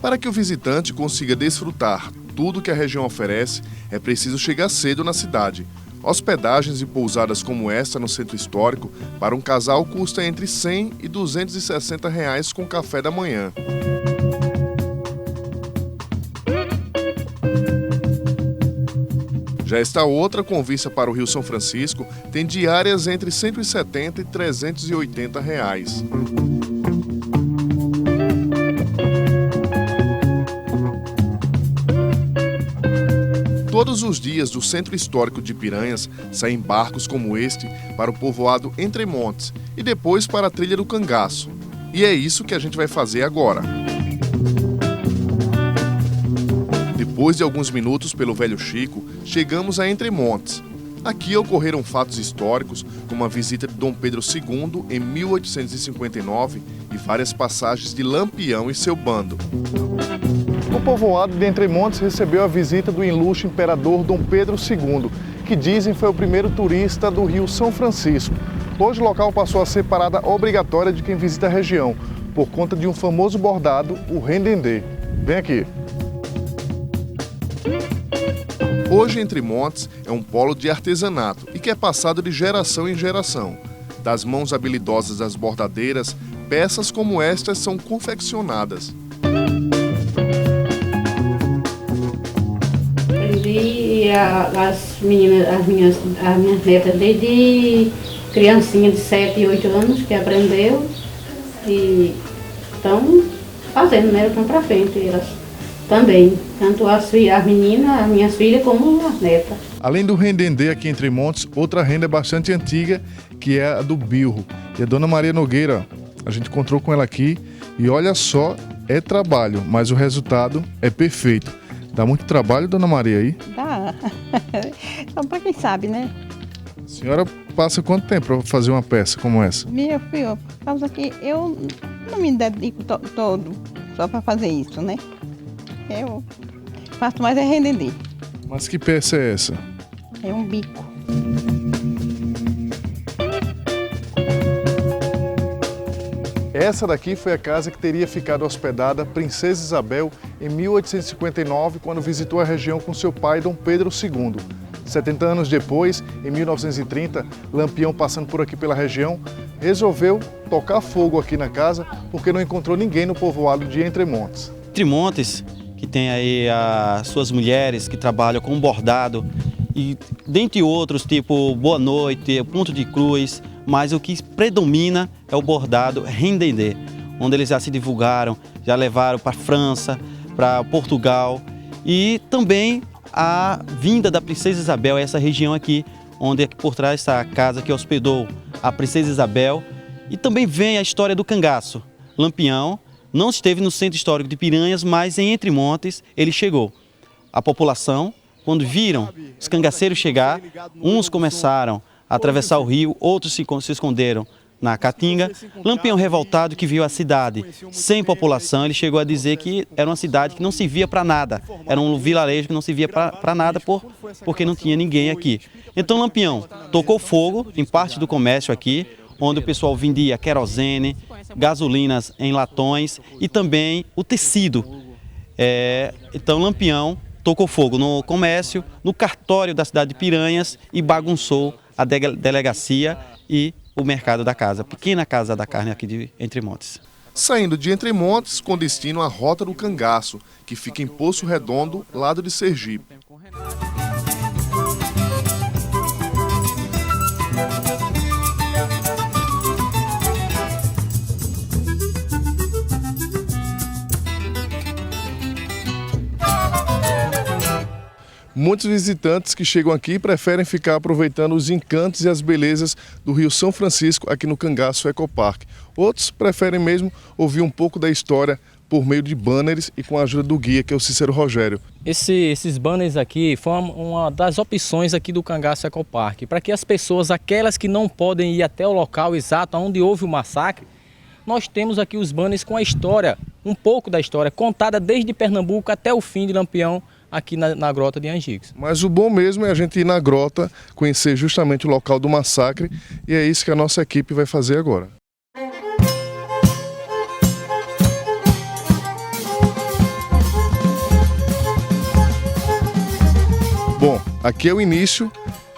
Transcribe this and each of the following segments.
Para que o visitante consiga desfrutar tudo que a região oferece, é preciso chegar cedo na cidade. Hospedagens e pousadas como esta no centro histórico, para um casal custa entre R$ 100 e R$ 260 com café da manhã. Já esta outra, com vista para o Rio São Francisco, tem diárias entre R$ 170 e R$ 380. Todos os dias do Centro Histórico de Piranhas saem barcos como este para o povoado Entre Montes e depois para a Trilha do Cangaço. E é isso que a gente vai fazer agora. Depois de alguns minutos pelo Velho Chico, chegamos a Entre Montes. Aqui ocorreram fatos históricos, como a visita de Dom Pedro II em 1859 e várias passagens de Lampião e seu bando. O povoado de Entre Montes recebeu a visita do ilustre imperador Dom Pedro II, que dizem foi o primeiro turista do Rio São Francisco. Hoje o local passou a ser parada obrigatória de quem visita a região, por conta de um famoso bordado, o rendendê. Vem aqui. Hoje, Entre Montes é um polo de artesanato e que é passado de geração em geração. Das mãos habilidosas das bordadeiras, peças como estas são confeccionadas. Aprendi as minhas netas desde criancinha de 7 e 8 anos que aprendeu e estão fazendo, né? Estão para frente, elas também, tanto as meninas, as minhas filhas, como as netas. Além do rendendê aqui em Entre Montes, outra renda bastante antiga, que é a do bilro. E a dona Maria Nogueira, a gente encontrou com ela aqui e olha só, é trabalho, mas o resultado é perfeito. Dá muito trabalho, dona Maria, aí? Dá. Só para quem sabe, né? A senhora passa quanto tempo para fazer uma peça como essa? Meu filho, por causa que eu não me dedico todo só para fazer isso, né? Eu faço mais é rendendê. Mas que peça é essa? É um bico. Essa daqui foi a casa que teria ficado hospedada a Princesa Isabel em 1859, quando visitou a região com seu pai, Dom Pedro II. 70 anos depois, em 1930, Lampião, passando por aqui pela região, resolveu tocar fogo aqui na casa porque não encontrou ninguém no povoado de Entre Montes. Entre Montes, que tem aí as suas mulheres que trabalham com bordado e dentre outros, tipo Boa Noite, Ponto de Cruz, mas o que predomina é o bordado rendendê, onde eles já se divulgaram, já levaram para a França, para Portugal e também a vinda da Princesa Isabel a essa região aqui, onde por trás está a casa que hospedou a Princesa Isabel. E também vem a história do cangaço. Lampião não esteve no Centro Histórico de Piranhas, mas em Entre Montes ele chegou. A população, quando viram os cangaceiros chegar, uns começaram a atravessar o rio, outros se esconderam na Caatinga. Lampião, revoltado, que viu a cidade sem população, ele chegou a dizer que era uma cidade que não servia para nada, era um vilarejo que não servia para nada porque não tinha ninguém aqui. Então Lampião tocou fogo em parte do comércio aqui, onde o pessoal vendia querosene, gasolinas em latões e também o tecido. Então Lampião tocou fogo no comércio, no cartório da cidade de Piranhas e bagunçou a delegacia e o mercado da casa, a pequena casa da carne aqui de Entre Montes. Saindo de Entre Montes com destino à Rota do Cangaço, que fica em Poço Redondo, lado de Sergipe. Muitos visitantes que chegam aqui preferem ficar aproveitando os encantos e as belezas do Rio São Francisco aqui no Cangaço Ecopark. Outros preferem mesmo ouvir um pouco da história por meio de banners e com a ajuda do guia, que é o Cícero Rogério. Esses banners aqui foram uma das opções aqui do Cangaço Ecopark, para que as pessoas, aquelas que não podem ir até o local exato onde houve o massacre, nós temos aqui os banners com a história, um pouco da história, contada desde Pernambuco até o fim de Lampião, aqui na Grota de Angicos. Mas o bom mesmo é a gente ir na grota, conhecer justamente o local do massacre, e é isso que a nossa equipe vai fazer agora. aqui é o início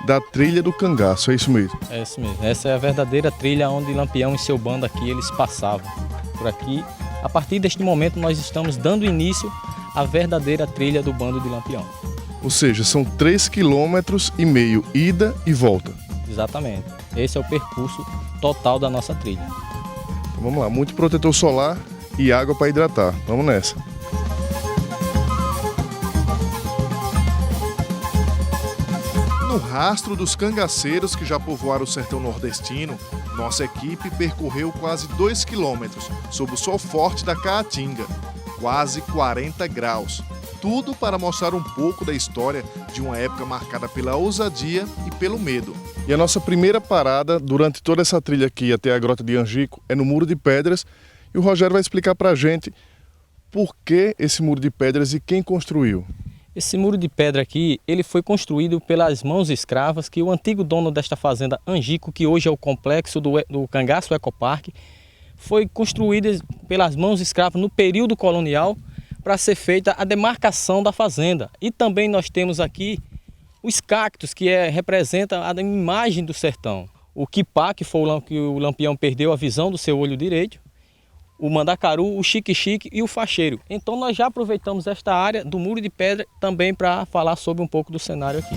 da trilha do cangaço, é isso mesmo? É isso mesmo. Essa é a verdadeira trilha onde Lampião e seu bando aqui, eles passavam por aqui. A partir deste momento nós estamos dando início à verdadeira trilha do bando de Lampião. Ou seja, são 3,5 km ida e volta. Exatamente. Esse é o percurso total da nossa trilha. Então vamos lá, muito protetor solar e água para hidratar. Vamos nessa. No rastro dos cangaceiros que já povoaram o sertão nordestino, nossa equipe percorreu quase 2 quilômetros sob o sol forte da Caatinga, quase 40 graus. Tudo para mostrar um pouco da história de uma época marcada pela ousadia e pelo medo. E a nossa primeira parada durante toda essa trilha aqui até a Grota de Angico é no Muro de Pedras, e o Rogério vai explicar pra gente por que esse Muro de Pedras e quem construiu. Esse muro de pedra aqui, ele foi construído pelas mãos escravas que o antigo dono desta fazenda Angico, que hoje é o complexo do Cangaço Ecopark, foi construído pelas mãos escravas no período colonial para ser feita a demarcação da fazenda. E também nós temos aqui os cactos, que representa a imagem do sertão. O quipá, que foi o que o Lampião perdeu a visão do seu olho direito, o mandacaru, o xique-xique e o facheiro. Então nós já aproveitamos esta área do Muro de Pedra também para falar sobre um pouco do cenário aqui.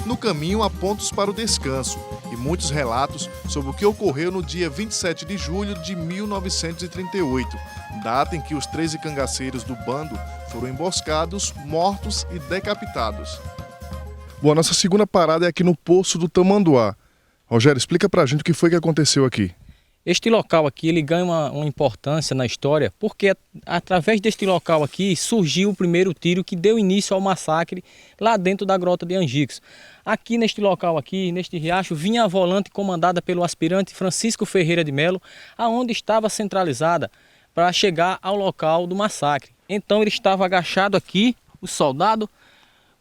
No caminho há pontos para o descanso e muitos relatos sobre o que ocorreu no dia 27 de julho de 1938, data em que os 13 cangaceiros do bando foram emboscados, mortos e decapitados. Bom, a nossa segunda parada é aqui no Poço do Tamanduá. Rogério, explica pra gente o que foi que aconteceu aqui. Este local aqui, ele ganha uma importância na história, porque através deste local aqui surgiu o primeiro tiro que deu início ao massacre lá dentro da Grota de Angicos. Aqui neste local aqui, neste riacho, vinha a volante comandada pelo aspirante Francisco Ferreira de Melo, aonde estava centralizada para chegar ao local do massacre. Então ele estava agachado aqui, o soldado,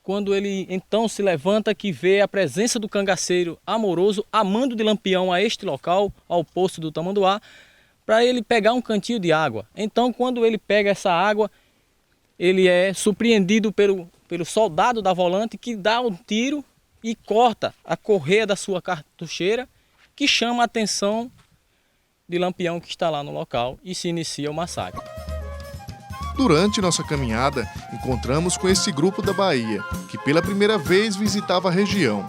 quando ele então se levanta, que vê a presença do cangaceiro Amoroso amando de Lampião a este local, ao Poço do Tamanduá, para ele pegar um cantinho de água. Então quando ele pega essa água, ele é surpreendido pelo soldado da volante, que dá um tiro e corta a correia da sua cartucheira, que chama a atenção de Lampião, que está lá no local, e se inicia o massacre. Durante nossa caminhada, encontramos com esse grupo da Bahia, que pela primeira vez visitava a região.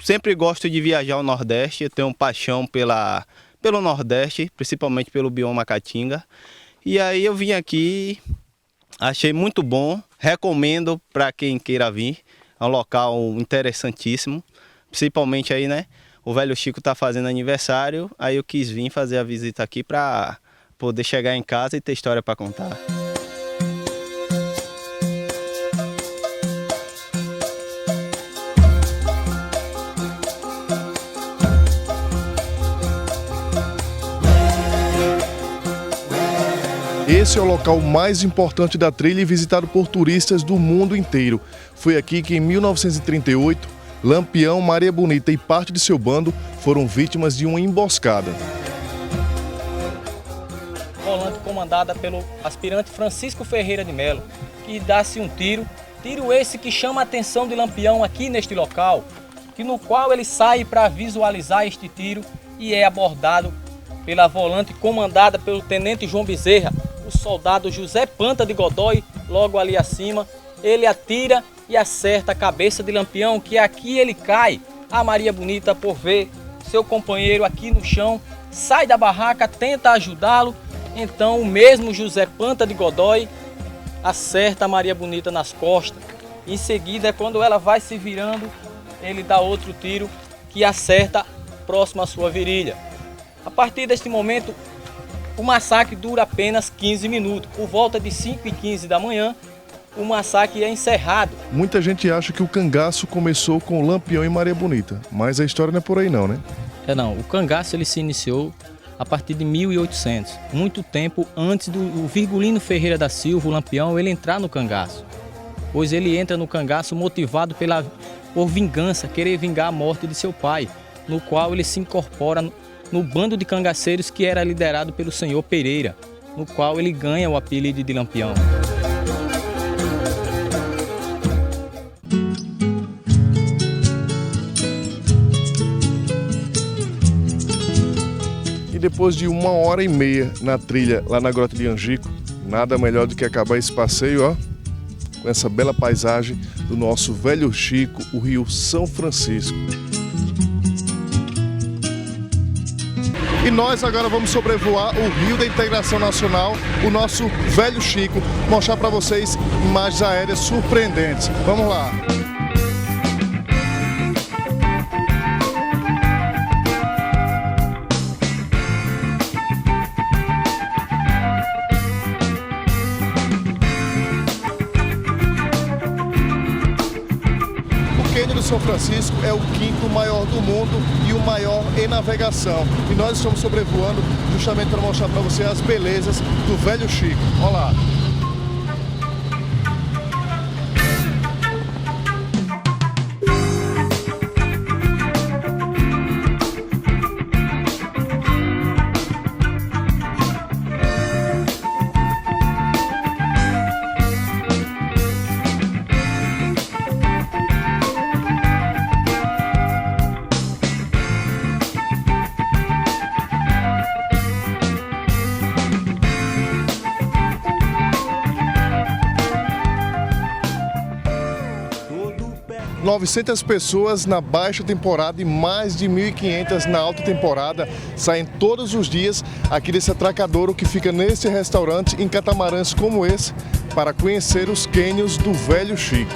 Sempre gosto de viajar ao Nordeste, eu tenho paixão pelo Nordeste, principalmente pelo bioma Caatinga. E aí eu vim aqui, achei muito bom, recomendo para quem queira vir. É um local interessantíssimo, principalmente aí, né? O velho Chico está fazendo aniversário, aí eu quis vir fazer a visita aqui para poder chegar em casa e ter história para contar. Esse é o local mais importante da trilha e visitado por turistas do mundo inteiro. Foi aqui que em 1938, Lampião, Maria Bonita e parte de seu bando foram vítimas de uma emboscada. Volante comandada pelo aspirante Francisco Ferreira de Melo, que dá-se um tiro esse que chama a atenção de Lampião aqui neste local, no qual ele sai para visualizar este tiro e é abordado pela volante comandada pelo tenente João Bezerra, o soldado José Panta de Godoy, logo ali acima. Ele atira e acerta a cabeça de Lampião, que aqui ele cai. A Maria Bonita, por ver seu companheiro aqui no chão, sai da barraca, tenta ajudá-lo. Então o mesmo José Panta de Godoy acerta a Maria Bonita nas costas. Em seguida, quando ela vai se virando, ele dá outro tiro que acerta próximo à sua virilha. A partir deste momento, o massacre dura apenas 15 minutos. Por volta de 5h15 da manhã, o massacre é encerrado. Muita gente acha que o cangaço começou com Lampião e Maria Bonita, mas a história não é por aí não, né? Não, o cangaço ele se iniciou a partir de 1800, muito tempo antes do Virgulino Ferreira da Silva, o Lampião, ele entrar no cangaço. Pois ele entra no cangaço motivado por vingança, querer vingar a morte de seu pai, no qual ele se incorpora no bando de cangaceiros que era liderado pelo senhor Pereira, no qual ele ganha o apelido de Lampião. depois de 1h30 na trilha lá na Grota de Angico, nada melhor do que acabar esse passeio, ó, com essa bela paisagem do nosso Velho Chico, o Rio São Francisco. E nós agora vamos sobrevoar o Rio da Integração Nacional, o nosso Velho Chico, mostrar para vocês imagens aéreas surpreendentes. Vamos lá! O Cânion do São Francisco é o 5º maior do mundo e o maior em navegação. E nós estamos sobrevoando justamente para mostrar para você as belezas do Velho Chico. Olha lá! Tudo 900 pessoas na baixa temporada e mais de 1.500 na alta temporada saem todos os dias aqui desse atracadouro que fica nesse restaurante em catamarãs como esse para conhecer os cânions do Velho Chico.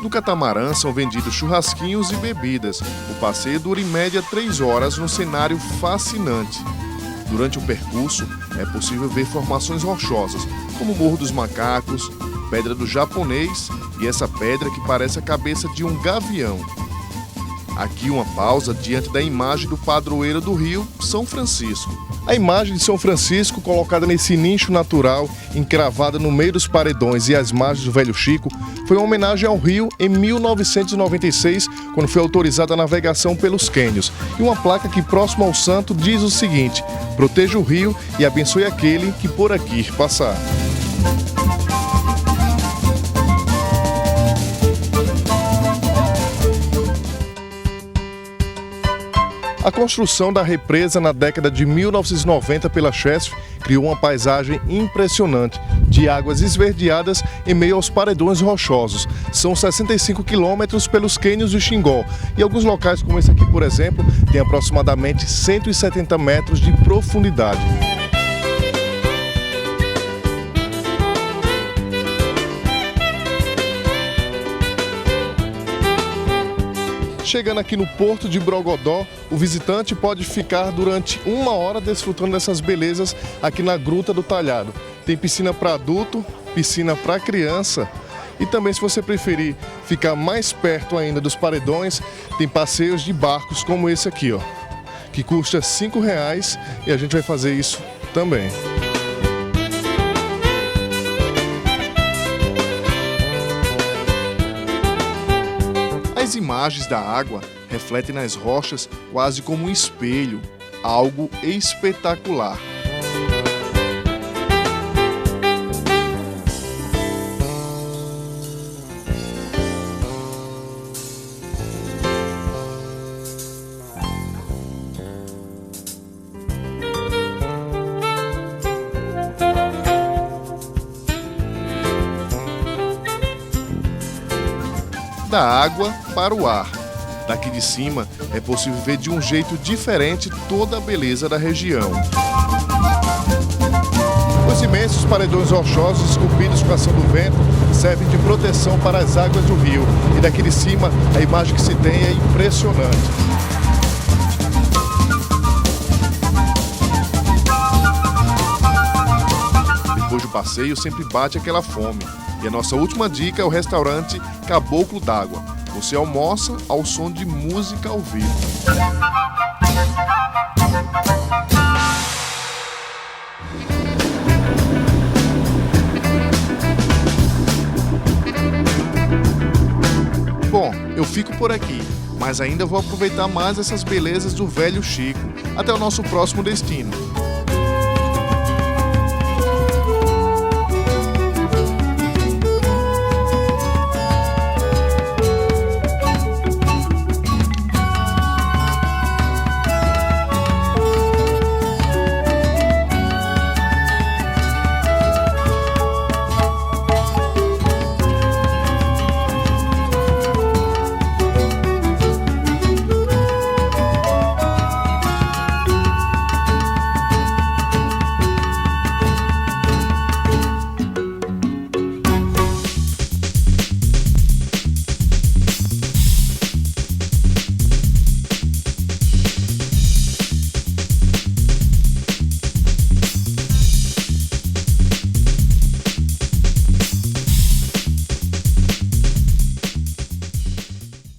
No catamarã são vendidos churrasquinhos e bebidas. O passeio dura em média 3 horas num cenário fascinante. Durante o percurso é possível ver formações rochosas, como o Morro dos Macacos, Pedra do Japonês e essa pedra que parece a cabeça de um gavião. Aqui uma pausa diante da imagem do padroeiro do Rio, São Francisco. A imagem de São Francisco, colocada nesse nicho natural, encravada no meio dos paredões e às margens do Velho Chico, foi uma homenagem ao rio em 1996, quando foi autorizada a navegação pelos cânions. E uma placa que, próximo ao santo, diz o seguinte: proteja o rio e abençoe aquele que por aqui passar. A construção da represa na década de 1990 pela Chesf criou uma paisagem impressionante, de águas esverdeadas em meio aos paredões rochosos. São 65 quilômetros pelos cânions de Xingó e alguns locais como esse aqui, por exemplo, têm aproximadamente 170 metros de profundidade. Chegando aqui no Porto de Brogodó, o visitante pode ficar durante 1 hora desfrutando dessas belezas aqui na Gruta do Talhado. Tem piscina para adulto, piscina para criança e também, se você preferir ficar mais perto ainda dos paredões, tem passeios de barcos como esse aqui, ó, que custa R$ 5 e a gente vai fazer isso também. As imagens da água refletem nas rochas quase como um espelho, algo espetacular. Da água para o ar. Daqui de cima é possível ver de um jeito diferente toda a beleza da região. Os imensos paredões rochosos esculpidos com a ação do vento servem de proteção para as águas do rio. E daqui de cima a imagem que se tem é impressionante. Depois do passeio sempre bate aquela fome. E a nossa última dica é o restaurante Caboclo d'Água. Você almoça ao som de música ao vivo. Bom, eu fico por aqui, mas ainda vou aproveitar mais essas belezas do Velho Chico. Até o nosso próximo destino.